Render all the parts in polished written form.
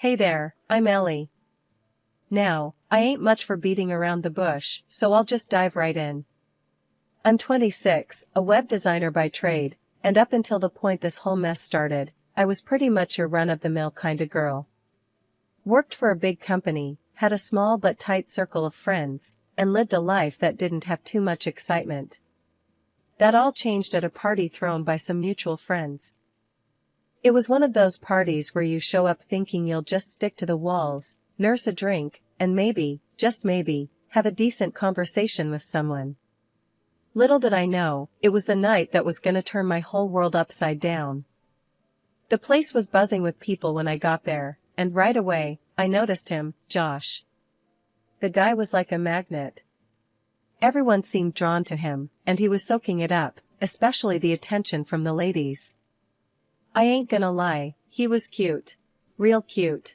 Hey there, I'm Ellie. Now, I ain't much for beating around the bush, so I'll just dive right in. I'm 26, a web designer by trade, and up until the point this whole mess started, I was pretty much your run-of-the-mill kinda girl. Worked for a big company, had a small but tight circle of friends, and lived a life that didn't have too much excitement. That all changed at a party thrown by some mutual friends. It was one of those parties where you show up thinking you'll just stick to the walls, nurse a drink, and maybe, just maybe, have a decent conversation with someone. Little did I know, it was the night that was gonna turn my whole world upside down. The place was buzzing with people when I got there, and right away, I noticed him, Josh. The guy was like a magnet. Everyone seemed drawn to him, and he was soaking it up, especially the attention from the ladies. I ain't gonna lie, he was cute. Real cute.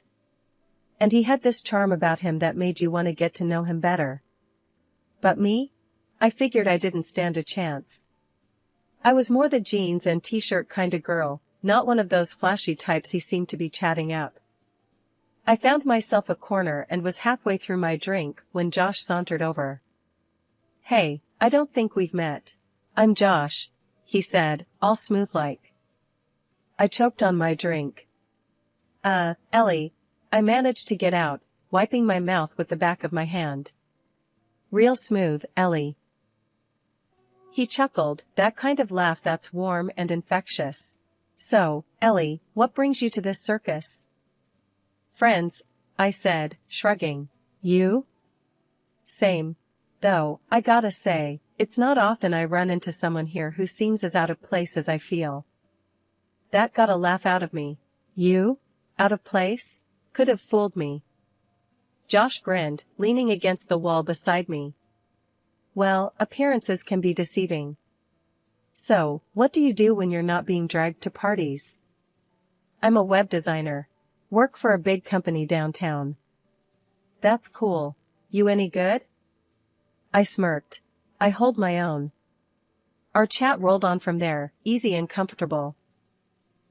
And he had this charm about him that made you want to get to know him better. But me? I figured I didn't stand a chance. I was more the jeans and t-shirt kinda girl, not one of those flashy types he seemed to be chatting up. I found myself a corner and was halfway through my drink when Josh sauntered over. Hey, I don't think we've met. I'm Josh, he said, all smooth-like. I choked on my drink. Ellie, I managed to get out, wiping my mouth with the back of my hand. Real smooth, Ellie. He chuckled, that kind of laugh that's warm and infectious. So, Ellie, what brings you to this circus? Friends, I said, shrugging. You? Same. Though, I gotta say, it's not often I run into someone here who seems as out of place as I feel. That got a laugh out of me. You? Out of place? Could have fooled me. Josh grinned, leaning against the wall beside me. Well, appearances can be deceiving. So, what do you do when you're not being dragged to parties? I'm a web designer. Work for a big company downtown. That's cool. You any good? I smirked. I hold my own. Our chat rolled on from there, easy and comfortable.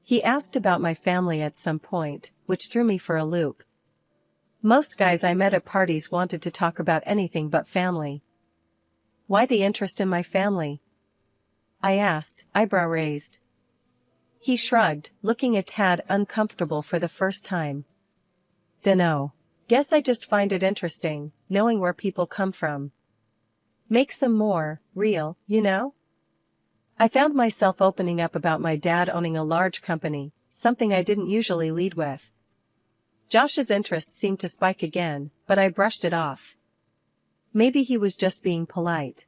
He asked about my family at some point, which threw me for a loop. Most guys I met at parties wanted to talk about anything but family. Why the interest in my family? I asked, eyebrow raised. He shrugged, looking a tad uncomfortable for the first time. Dunno. Guess I just find it interesting, knowing where people come from. Makes them more real, you know? I found myself opening up about my dad owning a large company, something I didn't usually lead with. Josh's interest seemed to spike again, but I brushed it off. Maybe he was just being polite.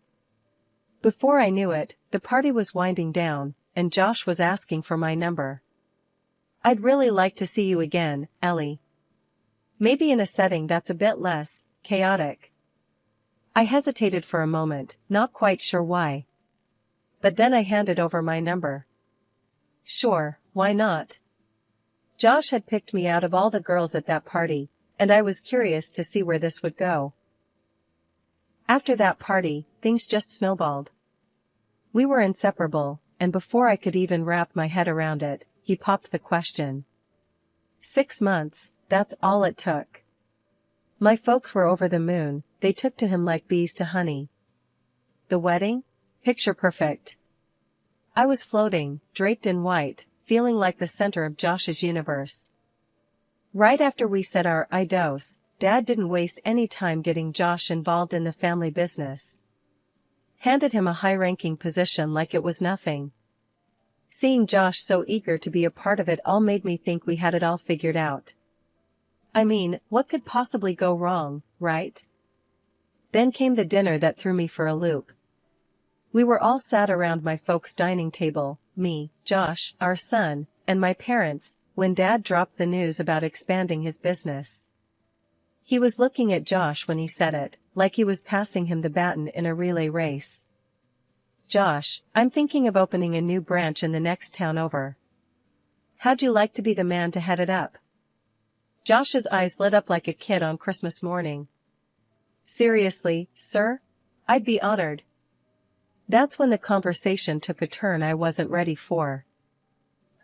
Before I knew it, the party was winding down, and Josh was asking for my number. I'd really like to see you again, Ellie. Maybe in a setting that's a bit less chaotic. I hesitated for a moment, not quite sure why. But then I handed over my number. Sure, why not? Josh had picked me out of all the girls at that party, and I was curious to see where this would go. After that party, things just snowballed. We were inseparable, and before I could even wrap my head around it, he popped the question. 6 months, that's all it took. My folks were over the moon, they took to him like bees to honey. The wedding? Picture perfect. I was floating, draped in white, feeling like the center of Josh's universe. Right after we said our I dos, Dad didn't waste any time getting Josh involved in the family business. Handed him a high-ranking position like it was nothing. Seeing Josh so eager to be a part of it all made me think we had it all figured out. I mean, what could possibly go wrong, right? Then came the dinner that threw me for a loop. We were all sat around my folks' dining table, me, Josh, our son, and my parents, when Dad dropped the news about expanding his business. He was looking at Josh when he said it, like he was passing him the baton in a relay race. Josh, I'm thinking of opening a new branch in the next town over. How'd you like to be the man to head it up? Josh's eyes lit up like a kid on Christmas morning. Seriously, sir? I'd be honored. That's when the conversation took a turn I wasn't ready for.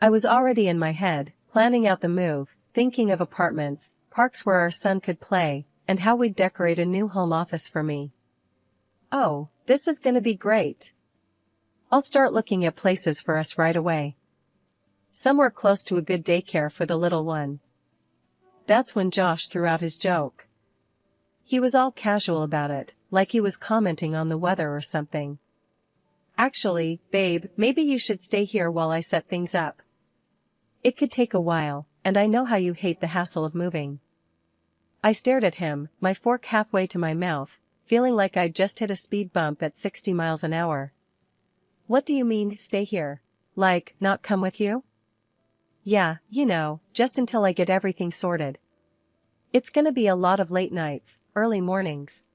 I was already in my head, planning out the move, thinking of apartments, parks where our son could play, and how we'd decorate a new home office for me. Oh, this is gonna be great. I'll start looking at places for us right away. Somewhere close to a good daycare for the little one. That's when Josh threw out his joke. He was all casual about it, like he was commenting on the weather or something. Actually, babe, maybe you should stay here while I set things up. It could take a while, and I know how you hate the hassle of moving. I stared at him, my fork halfway to my mouth, feeling like I'd just hit a speed bump at 60 miles an hour. What do you mean, stay here? Like, not come with you? Yeah, you know, just until I get everything sorted. It's gonna be a lot of late nights, early mornings.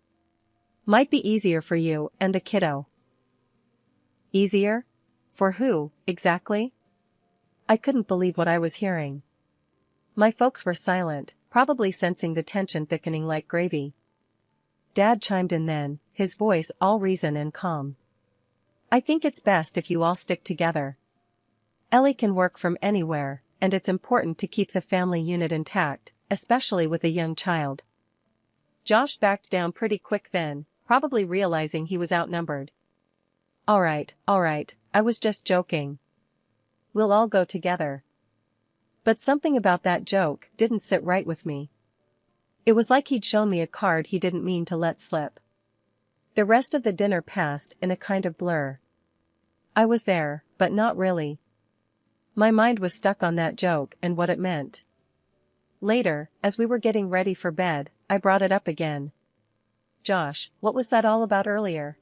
Might be easier for you and the kiddo. Easier? For who, exactly? I couldn't believe what I was hearing. My folks were silent, probably sensing the tension thickening like gravy. Dad chimed in then, his voice all reason and calm. I think it's best if you all stick together. Ellie can work from anywhere, and it's important to keep the family unit intact, especially with a young child. Josh backed down pretty quick then, probably realizing he was outnumbered. All right, I was just joking. We'll all go together. But something about that joke didn't sit right with me. It was like he'd shown me a card he didn't mean to let slip. The rest of the dinner passed in a kind of blur. I was there, but not really. My mind was stuck on that joke and what it meant. Later, as we were getting ready for bed, I brought it up again. Josh, what was that all about earlier?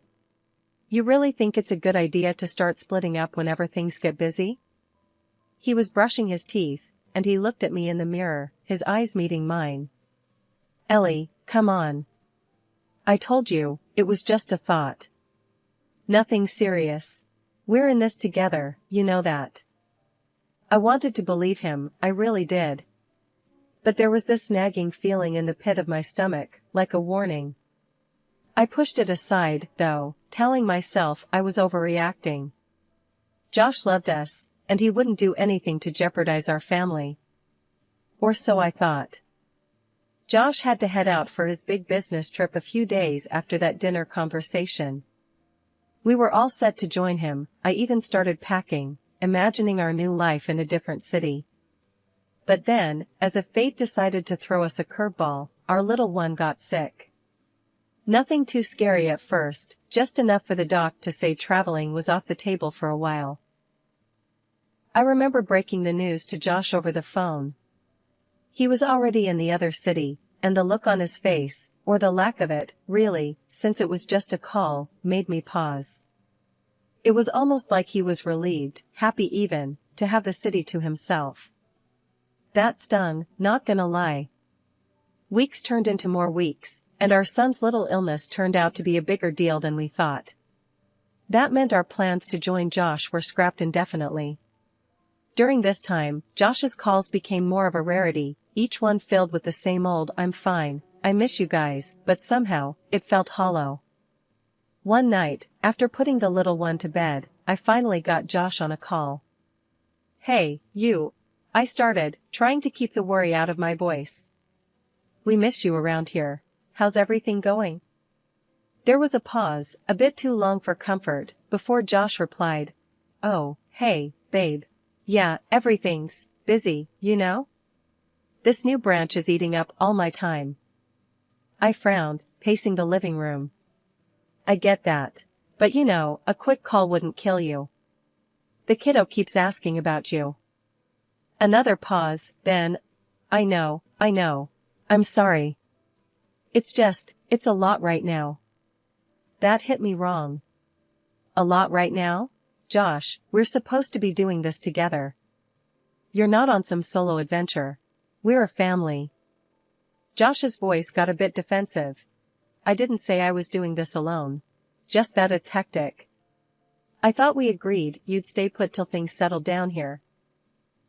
You really think it's a good idea to start splitting up whenever things get busy? He was brushing his teeth, and he looked at me in the mirror, his eyes meeting mine. Ellie, come on. I told you, it was just a thought. Nothing serious. We're in this together, you know that. I wanted to believe him, I really did. But there was this nagging feeling in the pit of my stomach, like a warning. I pushed it aside, though, telling myself I was overreacting. Josh loved us, and he wouldn't do anything to jeopardize our family. Or so I thought. Josh had to head out for his big business trip a few days after that dinner conversation. We were all set to join him. I even started packing, imagining our new life in a different city. But then, as if fate decided to throw us a curveball, our little one got sick. Nothing too scary at first, just enough for the doc to say traveling was off the table for a while. I remember breaking the news to Josh over the phone. He was already in the other city, and the look on his face, or the lack of it, really, since it was just a call, made me pause. It was almost like he was relieved, happy even, to have the city to himself. That stung, not gonna lie. Weeks turned into more weeks, and our son's little illness turned out to be a bigger deal than we thought. That meant our plans to join Josh were scrapped indefinitely. During this time, Josh's calls became more of a rarity, each one filled with the same old "I'm fine, I miss you guys," but somehow, it felt hollow. One night, after putting the little one to bed, I finally got Josh on a call. "Hey, you," I started, trying to keep the worry out of my voice. "We miss you around here. How's everything going?" There was a pause, a bit too long for comfort, before Josh replied, "Oh, hey, babe. Yeah, everything's busy, you know? This new branch is eating up all my time." I frowned, pacing the living room. "I get that. But you know, a quick call wouldn't kill you. The kiddo keeps asking about you." Another pause, then, I know. I'm sorry. It's a lot right now." That hit me wrong. A lot right now? Josh, we're supposed to be doing this together. You're not on some solo adventure. We're a family. Josh's voice got a bit defensive. I didn't say I was doing this alone. Just that it's hectic. I thought we agreed you'd stay put till things settled down here.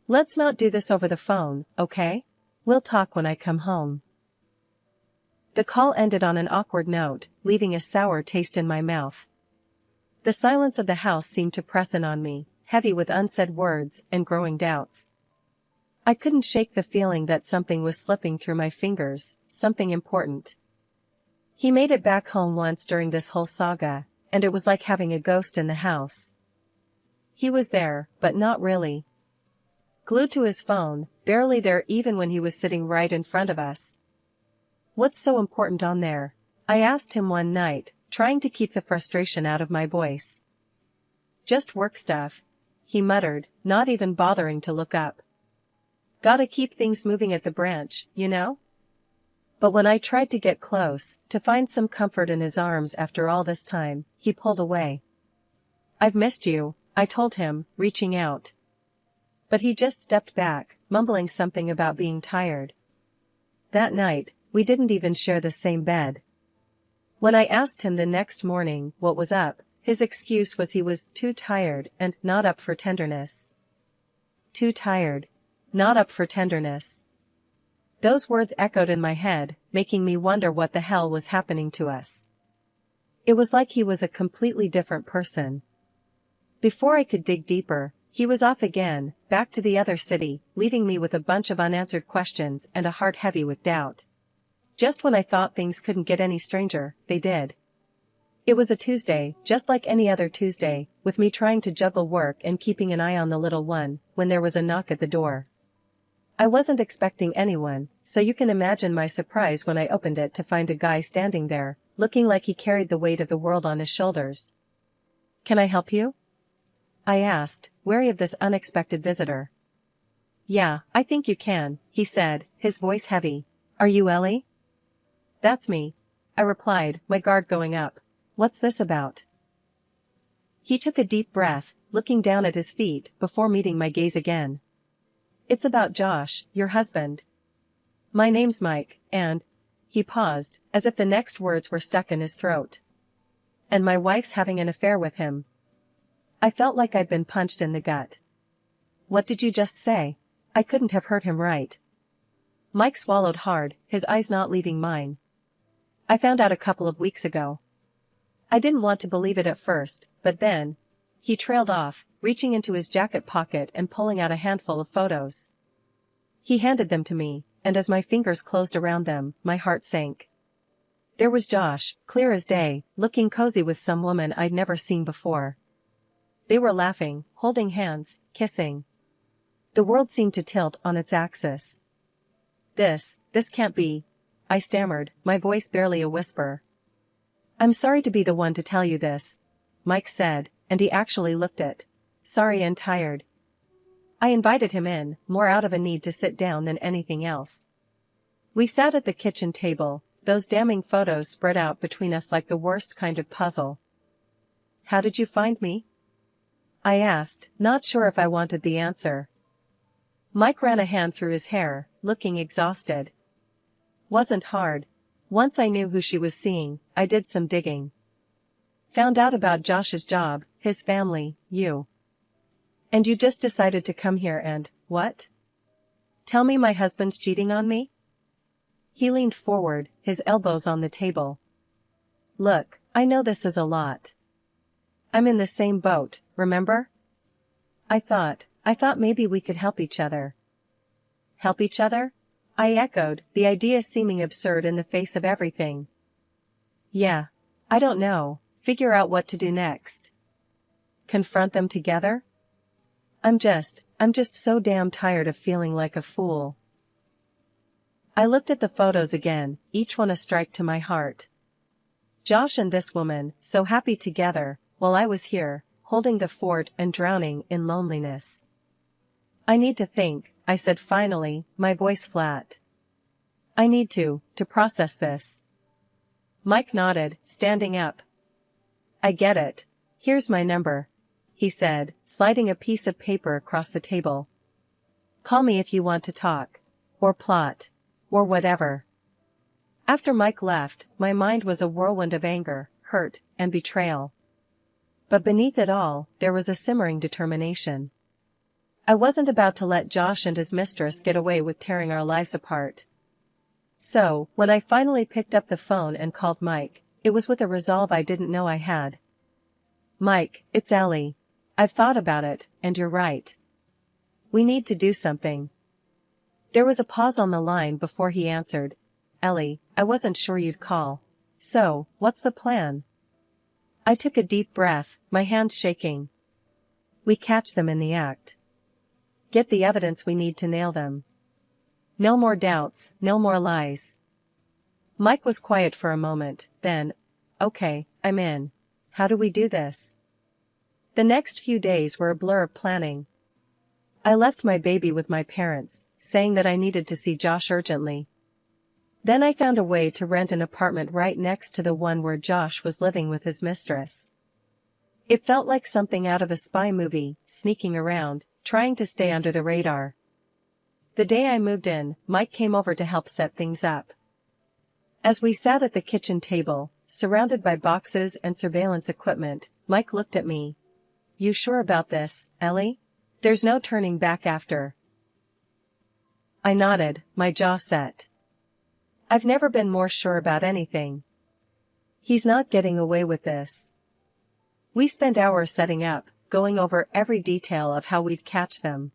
Let's not do this over the phone, okay? We'll talk when I come home. The call ended on an awkward note, leaving a sour taste in my mouth. The silence of the house seemed to press in on me, heavy with unsaid words and growing doubts. I couldn't shake the feeling that something was slipping through my fingers, something important. He made it back home once during this whole saga, and it was like having a ghost in the house. He was there, but not really. Glued to his phone, barely there even when he was sitting right in front of us. "What's so important on there?" I asked him one night, trying to keep the frustration out of my voice. "Just work stuff," he muttered, not even bothering to look up. "Gotta keep things moving at the branch, you know?" But when I tried to get close, to find some comfort in his arms after all this time, he pulled away. "I've missed you," I told him, reaching out. But he just stepped back, mumbling something about being tired. That night, we didn't even share the same bed. When I asked him the next morning what was up, his excuse was he was too tired and not up for tenderness. Too tired. Not up for tenderness. Those words echoed in my head, making me wonder what the hell was happening to us. It was like he was a completely different person. Before I could dig deeper, he was off again, back to the other city, leaving me with a bunch of unanswered questions and a heart heavy with doubt. Just when I thought things couldn't get any stranger, they did. It was a Tuesday, just like any other Tuesday, with me trying to juggle work and keeping an eye on the little one, when there was a knock at the door. I wasn't expecting anyone, so you can imagine my surprise when I opened it to find a guy standing there, looking like he carried the weight of the world on his shoulders. "Can I help you?" I asked, wary of this unexpected visitor. "Yeah, I think you can," he said, his voice heavy. "Are you Ellie?" "That's me," I replied, my guard going up. "What's this about?" He took a deep breath, looking down at his feet before meeting my gaze again. "It's about Josh, your husband. My name's Mike, and—" he paused, as if the next words were stuck in his throat. "And my wife's having an affair with him." I felt like I'd been punched in the gut. "What did you just say?" I couldn't have heard him right. Mike swallowed hard, his eyes not leaving mine. "I found out a couple of weeks ago." I didn't want to believe it at first, but then, he trailed off, reaching into his jacket pocket and pulling out a handful of photos. He handed them to me, and as my fingers closed around them, my heart sank. There was Josh, clear as day, looking cozy with some woman I'd never seen before. They were laughing, holding hands, kissing. The world seemed to tilt on its axis. This can't be," I stammered, my voice barely a whisper. "I'm sorry to be the one to tell you this," Mike said, and he actually looked it. Sorry and tired. I invited him in, more out of a need to sit down than anything else. We sat at the kitchen table, those damning photos spread out between us like the worst kind of puzzle. "How did you find me?" I asked, not sure if I wanted the answer. Mike ran a hand through his hair, looking exhausted. "Wasn't hard. Once I knew who she was seeing, I did some digging. Found out about Josh's job, his family, you. And you just decided to come here and, what? Tell me my husband's cheating on me?" He leaned forward, his elbows on the table. "Look, I know this is a lot. I'm in the same boat, remember? I thought maybe we could help each other." "Help each other?" I echoed, the idea seeming absurd in the face of everything. "Yeah. I don't know, figure out what to do next. Confront them together? I'm just so damn tired of feeling like a fool." I looked at the photos again, each one a strike to my heart. Josh and this woman, so happy together, while I was here, holding the fort and drowning in loneliness. "I need to think," I said finally, my voice flat. "I need to process this." Mike nodded, standing up. "I get it. Here's my number," he said, sliding a piece of paper across the table. "Call me if you want to talk. Or plot. Or whatever." After Mike left, my mind was a whirlwind of anger, hurt, and betrayal. But beneath it all, there was a simmering determination. I wasn't about to let Josh and his mistress get away with tearing our lives apart. So, when I finally picked up the phone and called Mike, it was with a resolve I didn't know I had. "Mike, it's Ellie. I've thought about it, and you're right. We need to do something. There was a pause on the line before he answered. Ellie, I wasn't sure you'd call. So, what's the plan? I took a deep breath, my hands shaking. We catch them in the act. Get the evidence we need to nail them. No more doubts, no more lies. Mike was quiet for a moment, then, okay, I'm in. How do we do this? The next few days were a blur of planning. I left my baby with my parents, saying that I needed to see Josh urgently. Then I found a way to rent an apartment right next to the one where Josh was living with his mistress. It felt like something out of a spy movie, sneaking around, trying to stay under the radar. The day I moved in, Mike came over to help set things up. As we sat at the kitchen table, surrounded by boxes and surveillance equipment, Mike looked at me. You sure about this, Ellie? There's no turning back after. I nodded, my jaw set. I've never been more sure about anything. He's not getting away with this. We spent hours setting up, going over every detail of how we'd catch them.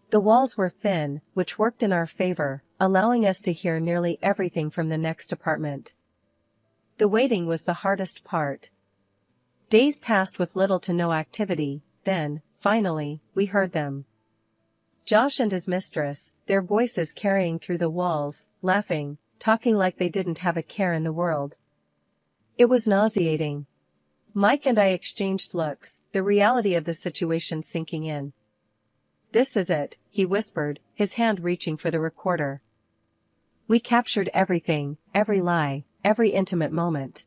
The walls were thin, which worked in our favor, allowing us to hear nearly everything from the next apartment. The waiting was the hardest part. Days passed with little to no activity, then, finally, we heard them. Josh and his mistress, their voices carrying through the walls, laughing, talking like they didn't have a care in the world. It was nauseating. Mike and I exchanged looks, the reality of the situation sinking in. This is it, he whispered, his hand reaching for the recorder. We captured everything, every lie, every intimate moment.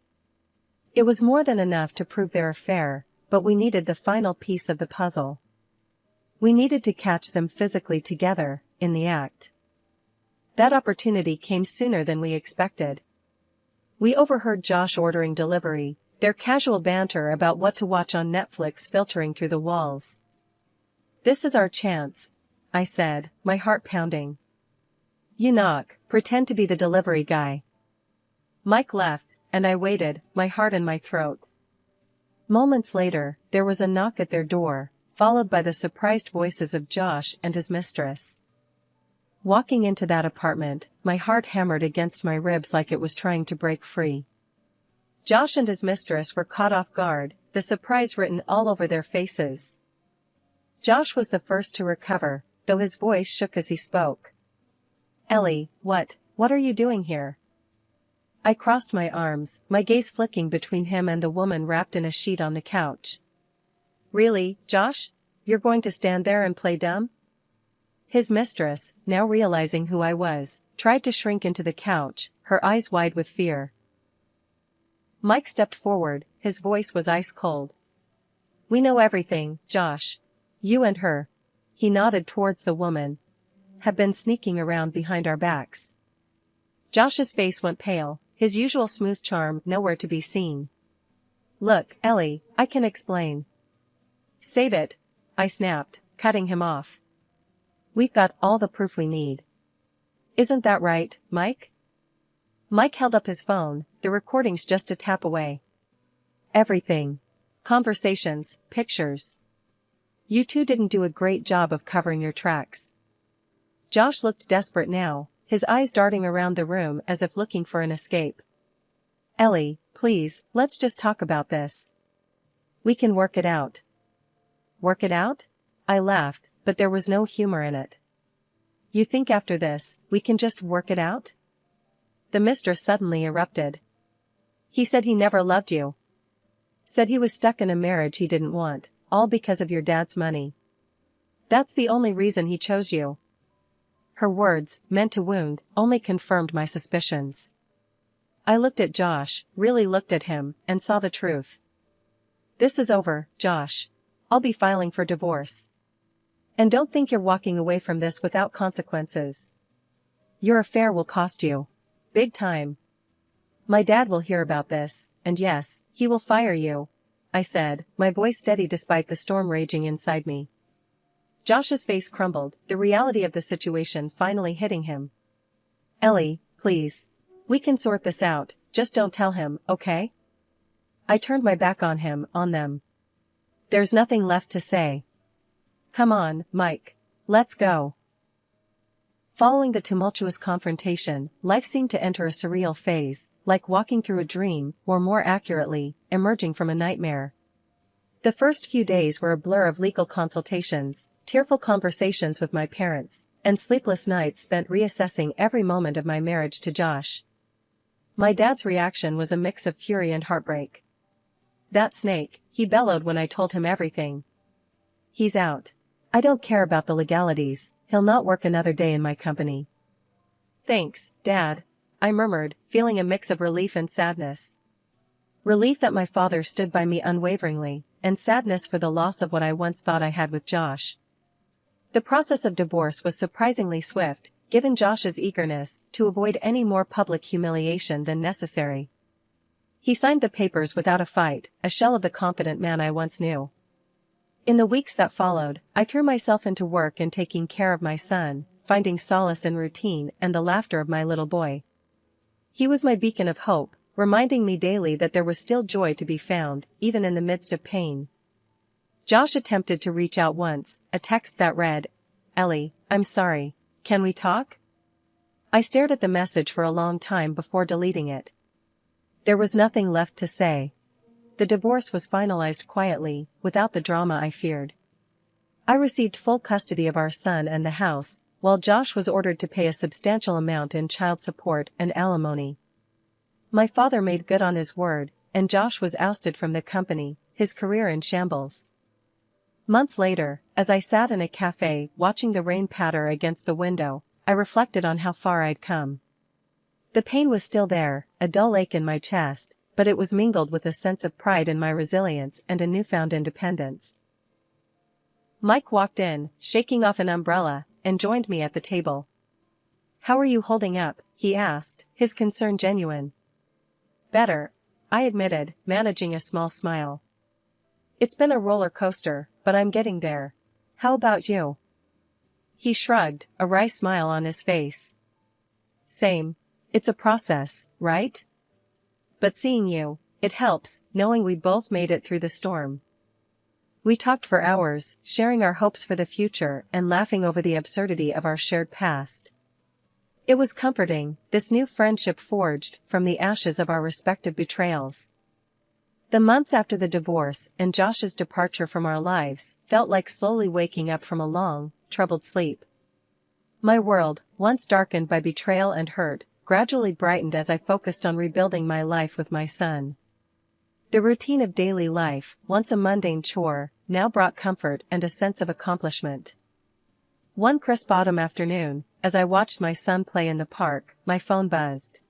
It was more than enough to prove their affair, but we needed the final piece of the puzzle. We needed to catch them physically together, in the act. That opportunity came sooner than we expected. We overheard Josh ordering delivery, their casual banter about what to watch on Netflix filtering through the walls. This is our chance, I said, my heart pounding. You knock, pretend to be the delivery guy. Mike left, and I waited, my heart in my throat. Moments later, there was a knock at their door, followed by the surprised voices of Josh and his mistress. Walking into that apartment, my heart hammered against my ribs like it was trying to break free. Josh and his mistress were caught off guard, the surprise written all over their faces. Josh was the first to recover, though his voice shook as he spoke. Ellie, what are you doing here? I crossed my arms, my gaze flicking between him and the woman wrapped in a sheet on the couch. Really, Josh? You're going to stand there and play dumb? His mistress, now realizing who I was, tried to shrink into the couch, her eyes wide with fear. Mike stepped forward, his voice was ice cold. We know everything, Josh. You and her, he nodded towards the woman, have been sneaking around behind our backs. Josh's face went pale, his usual smooth charm nowhere to be seen. Look, Ellie, I can explain. Save it, I snapped, cutting him off. We've got all the proof we need. Isn't that right, Mike? Mike held up his phone, the recording's just a tap away. Everything. Conversations, pictures. You two didn't do a great job of covering your tracks. Josh looked desperate now, his eyes darting around the room as if looking for an escape. Ellie, please, let's just talk about this. We can work it out. Work it out? I laughed, but there was no humor in it. You think after this, we can just work it out? The mistress suddenly erupted. He said he never loved you. Said he was stuck in a marriage he didn't want, all because of your dad's money. That's the only reason he chose you. Her words, meant to wound, only confirmed my suspicions. I looked at Josh, really looked at him, and saw the truth. This is over, Josh. I'll be filing for divorce. And don't think you're walking away from this without consequences. Your affair will cost you. Big time. My dad will hear about this, and yes, he will fire you, I said, my voice steady despite the storm raging inside me. Josh's face crumbled, the reality of the situation finally hitting him. Ellie, please. We can sort this out, just don't tell him, okay? I turned my back on him, on them. There's nothing left to say. Come on, Mike. Let's go. Following the tumultuous confrontation, life seemed to enter a surreal phase, like walking through a dream, or more accurately, emerging from a nightmare. The first few days were a blur of legal consultations, tearful conversations with my parents, and sleepless nights spent reassessing every moment of my marriage to Josh. My dad's reaction was a mix of fury and heartbreak. "That snake," he bellowed when I told him everything. "He's out. I don't care about the legalities, he'll not work another day in my company." "Thanks, Dad," I murmured, feeling a mix of relief and sadness. Relief that my father stood by me unwaveringly, and sadness for the loss of what I once thought I had with Josh. The process of divorce was surprisingly swift, given Josh's eagerness to avoid any more public humiliation than necessary. He signed the papers without a fight, a shell of the confident man I once knew. In the weeks that followed, I threw myself into work and taking care of my son, finding solace in routine and the laughter of my little boy. He was my beacon of hope, reminding me daily that there was still joy to be found, even in the midst of pain. Josh attempted to reach out once, a text that read, "Ellie, I'm sorry, can we talk?" I stared at the message for a long time before deleting it. There was nothing left to say. The divorce was finalized quietly, without the drama I feared. I received full custody of our son and the house, while Josh was ordered to pay a substantial amount in child support and alimony. My father made good on his word, and Josh was ousted from the company, his career in shambles. Months later, as I sat in a cafe watching the rain patter against the window, I reflected on how far I'd come. The pain was still there, a dull ache in my chest, but it was mingled with a sense of pride in my resilience and a newfound independence. Mike walked in, shaking off an umbrella, and joined me at the table. "How are you holding up?" he asked, his concern genuine. "Better," I admitted, managing a small smile. "It's been a roller coaster, but I'm getting there. How about you?" He shrugged, a wry smile on his face. "Same. It's a process, right? But seeing you, it helps, knowing we both made it through the storm." We talked for hours, sharing our hopes for the future and laughing over the absurdity of our shared past. It was comforting, this new friendship forged from the ashes of our respective betrayals. The months after the divorce and Josh's departure from our lives felt like slowly waking up from a long, troubled sleep. My world, once darkened by betrayal and hurt, gradually brightened as I focused on rebuilding my life with my son. The routine of daily life, once a mundane chore, now brought comfort and a sense of accomplishment. One crisp autumn afternoon, as I watched my son play in the park, my phone buzzed.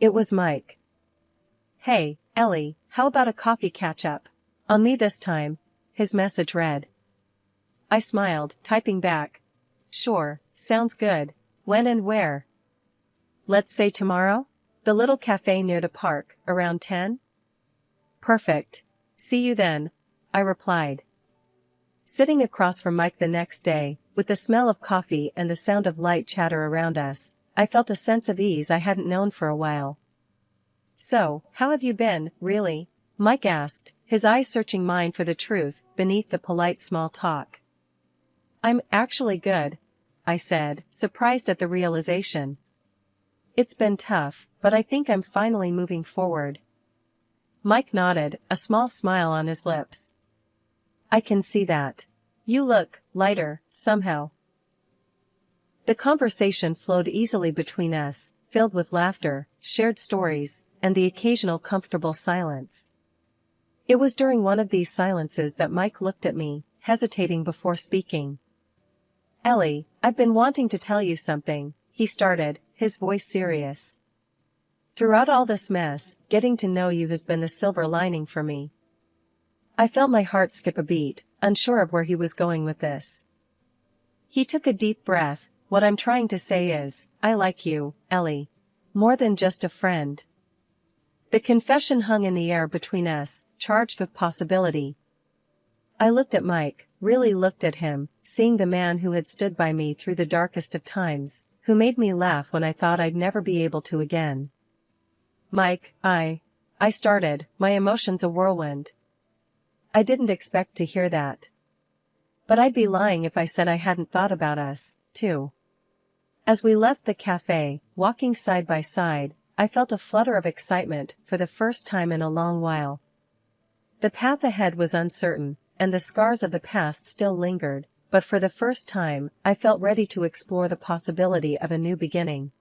It was Mike. "Hey, Ellie, how about a coffee catch-up? On me this time," his message read. I smiled, typing back, "Sure, sounds good. When and where?" "Let's say tomorrow? The little cafe near the park, around 10? "Perfect. See you then," I replied. Sitting across from Mike the next day, with the smell of coffee and the sound of light chatter around us, I felt a sense of ease I hadn't known for a while. "So, how have you been, really?" Mike asked, his eyes searching mine for the truth beneath the polite small talk. "I'm actually good," I said, surprised at the realization. "It's been tough, but I think I'm finally moving forward." Mike nodded, a small smile on his lips. "I can see that. You look lighter, somehow." The conversation flowed easily between us, filled with laughter, shared stories, and the occasional comfortable silence. It was during one of these silences that Mike looked at me, hesitating before speaking. "Ellie, I've been wanting to tell you something," he started, his voice serious. "Throughout all this mess, getting to know you has been the silver lining for me." I felt my heart skip a beat, unsure of where he was going with this. He took a deep breath. "What I'm trying to say is, I like you, Ellie. More than just a friend." The confession hung in the air between us, charged with possibility. I looked at Mike, really looked at him, seeing the man who had stood by me through the darkest of times, who made me laugh when I thought I'd never be able to again. "Mike, I started, my emotions a whirlwind. I didn't expect to hear that. But I'd be lying if I said I hadn't thought about us, too." As we left the cafe, walking side by side, I felt a flutter of excitement for the first time in a long while. The path ahead was uncertain, and the scars of the past still lingered, but for the first time, I felt ready to explore the possibility of a new beginning.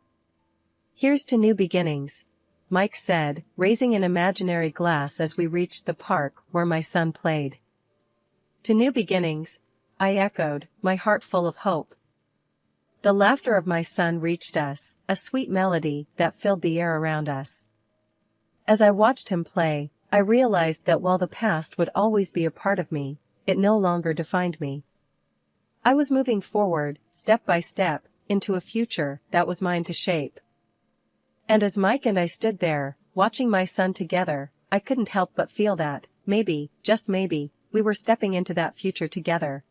"Here's to new beginnings," Mike said, raising an imaginary glass as we reached the park where my son played. "To new beginnings," I echoed, my heart full of hope. The laughter of my son reached us, a sweet melody that filled the air around us. As I watched him play, I realized that while the past would always be a part of me, it no longer defined me. I was moving forward, step by step, into a future that was mine to shape. And as Mike and I stood there, watching my son together, I couldn't help but feel that, maybe, just maybe, we were stepping into that future together.